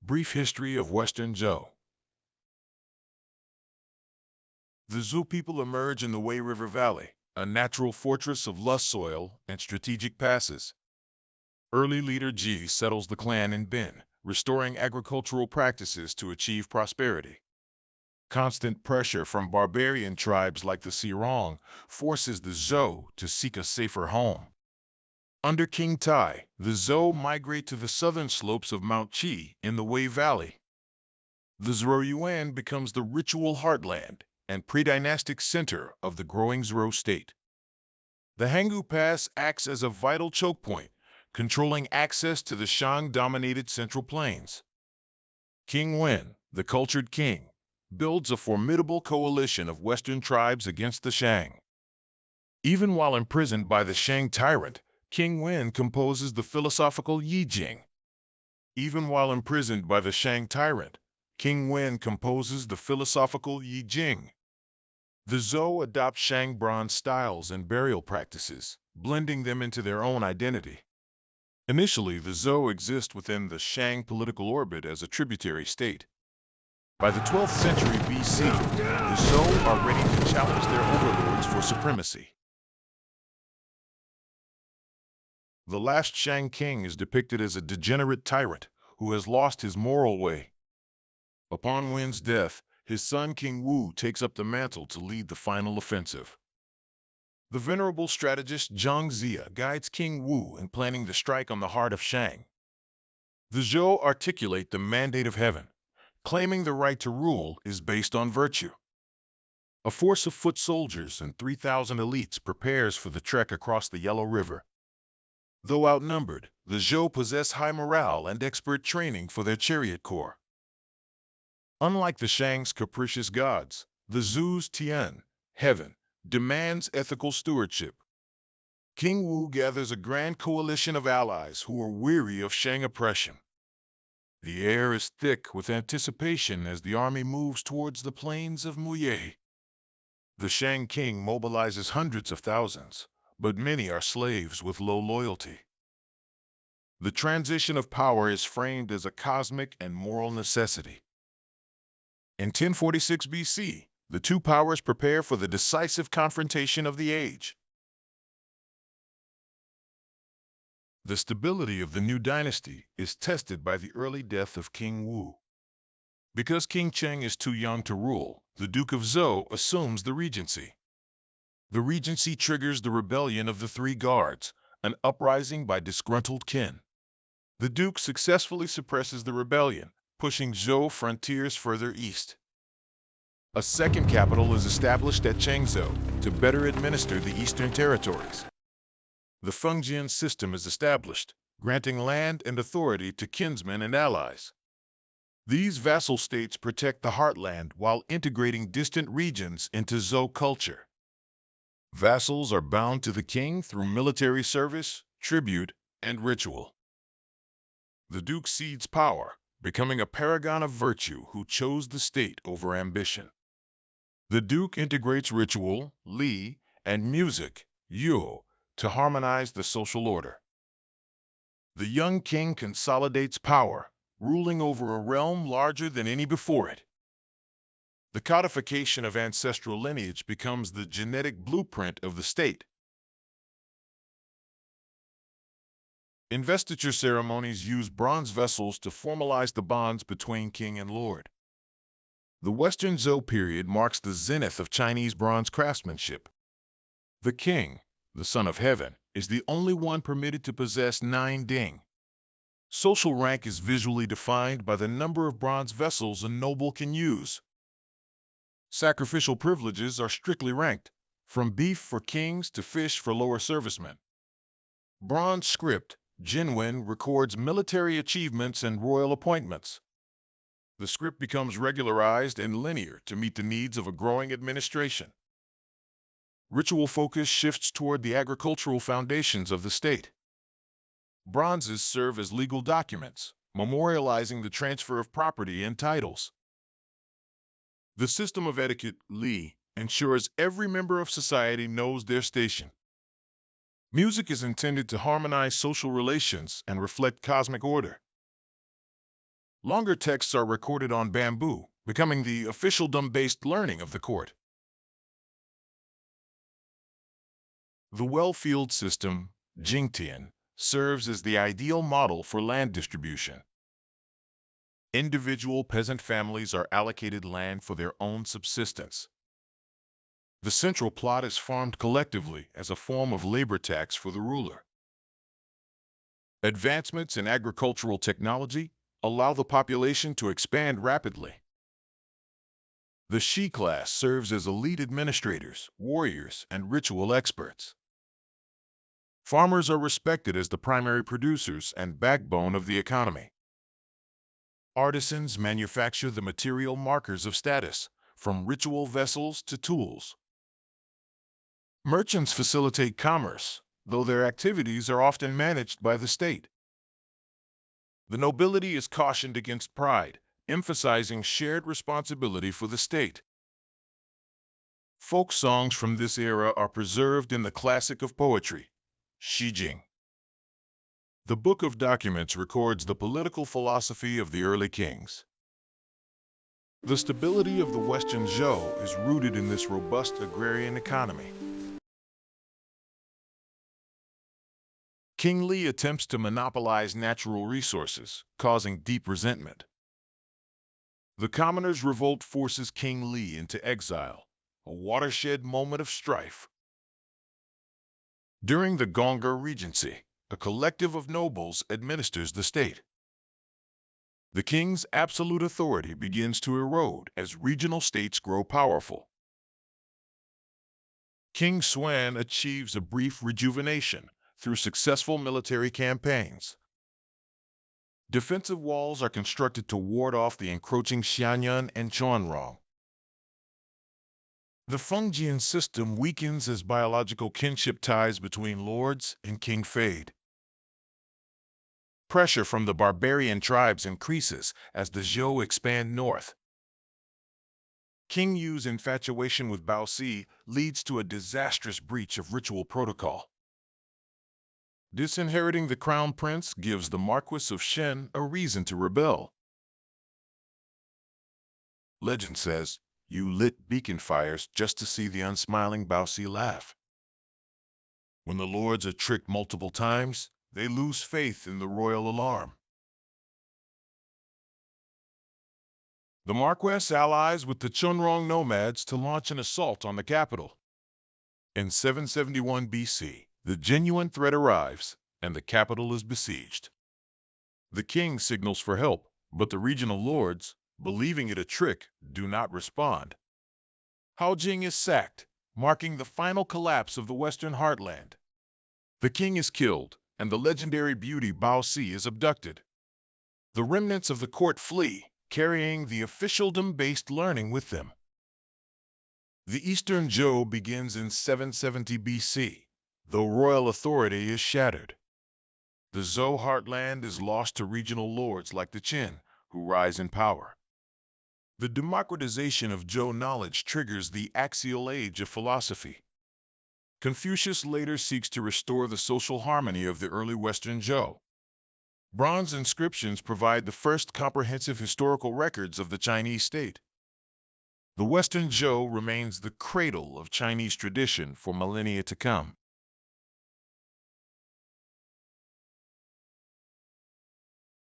Brief history of Western Zhou. The Zhou people emerge in the Wei River Valley, a natural fortress of lush soil and strategic passes. Early leader Ji settles the clan in Bin, restoring agricultural practices to achieve prosperity. Constant pressure from barbarian tribes like the Sirong forces the Zhou to seek a safer home. Under King Tai, the Zhou migrate to the southern slopes of Mount Qi in the Wei Valley. The Zhuoyuan becomes the ritual heartland and pre-dynastic center of the growing Zhou state. The Hanggu Pass acts as a vital choke point, controlling access to the Shang-dominated Central Plains. King Wen, the cultured king, builds a formidable coalition of Western tribes against the Shang. Even while imprisoned by the Shang tyrant, King Wen composes the philosophical Yi Jing. Even while imprisoned by the Shang tyrant, King Wen composes the philosophical Yi Jing. The Zhou adopt Shang bronze styles and burial practices, blending them into their own identity. Initially, the Zhou exist within the Shang political orbit as a tributary state. By the 12th century BC, the Zhou are ready to challenge their overlords for supremacy. The last Shang king is depicted as a degenerate tyrant who has lost his moral way. Upon Wen's death, his son King Wu takes up the mantle to lead the final offensive. The venerable strategist Zhang Zia guides King Wu in planning the strike on the heart of Shang. The Zhou articulate the mandate of heaven, claiming the right to rule is based on virtue. A force of foot soldiers and 3,000 elites prepares for the trek across the Yellow River. Though outnumbered, the Zhou possess high morale and expert training for their chariot corps. Unlike the Shang's capricious gods, the Zhu's Tian, heaven, demands ethical stewardship. King Wu gathers a grand coalition of allies who are weary of Shang oppression. The air is thick with anticipation as the army moves towards the plains of Muye. The Shang king mobilizes hundreds of thousands, but many are slaves with low loyalty. The transition of power is framed as a cosmic and moral necessity. In 1046 BC, the two powers prepare for the decisive confrontation of the age. The stability of the new dynasty is tested by the early death of King Wu. Because King Cheng is too young to rule, the Duke of Zhou assumes the regency. The regency triggers the rebellion of the Three Guards, an uprising by disgruntled kin. The Duke successfully suppresses the rebellion, pushing Zhou frontiers further east. A second capital is established at Chengzhou to better administer the eastern territories. The Fengjian system is established, granting land and authority to kinsmen and allies. These vassal states protect the heartland while integrating distant regions into Zhou culture. Vassals are bound to the king through military service, tribute, and ritual. The Duke cedes power, becoming a paragon of virtue who chose the state over ambition. The Duke integrates ritual, Li, and music, Yu, to harmonize the social order. The young king consolidates power, ruling over a realm larger than any before it. The codification of ancestral lineage becomes the genetic blueprint of the state. Investiture ceremonies use bronze vessels to formalize the bonds between king and lord. The Western Zhou period marks the zenith of Chinese bronze craftsmanship. The king, the son of heaven, is the only one permitted to possess 9 ding. Social rank is visually defined by the number of bronze vessels a noble can use. Sacrificial privileges are strictly ranked, from beef for kings to fish for lower servicemen. Bronze script, Jinwen, records military achievements and royal appointments. The script becomes regularized and linear to meet the needs of a growing administration. Ritual focus shifts toward the agricultural foundations of the state. Bronzes serve as legal documents, memorializing the transfer of property and titles. The system of etiquette, Li, ensures every member of society knows their station. Music is intended to harmonize social relations and reflect cosmic order. Longer texts are recorded on bamboo, becoming the officialdom-based learning of the court. The well-field system, Jingtian, serves as the ideal model for land distribution. Individual peasant families are allocated land for their own subsistence. The central plot is farmed collectively as a form of labor tax for the ruler. Advancements in agricultural technology allow the population to expand rapidly. The Shi class serves as elite administrators, warriors, and ritual experts. Farmers are respected as the primary producers and backbone of the economy. Artisans manufacture the material markers of status, from ritual vessels to tools. Merchants facilitate commerce, though their activities are often managed by the state. The nobility is cautioned against pride, emphasizing shared responsibility for the state. Folk songs from this era are preserved in the classic of poetry, Shijing. The Book of Documents records the political philosophy of the early kings. The stability of the Western Zhou is rooted in this robust agrarian economy. King Li attempts to monopolize natural resources, causing deep resentment. The commoners' revolt forces King Li into exile, a watershed moment of strife. During the Gongger Regency, a collective of nobles administers the state. The king's absolute authority begins to erode as regional states grow powerful. King Xuan achieves a brief rejuvenation through successful military campaigns. Defensive walls are constructed to ward off the encroaching Xianyun and Zhuanrong. The Fengjian system weakens as biological kinship ties between lords and king fade. Pressure from the barbarian tribes increases as the Zhou expand north. King Yu's infatuation with Bao Si leads to a disastrous breach of ritual protocol. Disinheriting the crown prince gives the Marquis of Shen a reason to rebel. Legend says, Yu lit beacon fires just to see the unsmiling Bao Si laugh. When the lords are tricked multiple times, they lose faith in the royal alarm. The Marquess allies with the Chunrong nomads to launch an assault on the capital. In 771 BC, the genuine threat arrives, and the capital is besieged. The king signals for help, but the regional lords, believing it a trick, do not respond. Haojing is sacked, marking the final collapse of the Western heartland. The king is killed, and the legendary beauty Bao Si is abducted. The remnants of the court flee, carrying the officialdom-based learning with them. The Eastern Zhou begins in 770 BC, though royal authority is shattered. The Zhou heartland is lost to regional lords like the Qin, who rise in power. The democratization of Zhou knowledge triggers the axial age of philosophy. Confucius later seeks to restore the social harmony of the early Western Zhou. Bronze inscriptions provide the first comprehensive historical records of the Chinese state. The Western Zhou remains the cradle of Chinese tradition for millennia to come.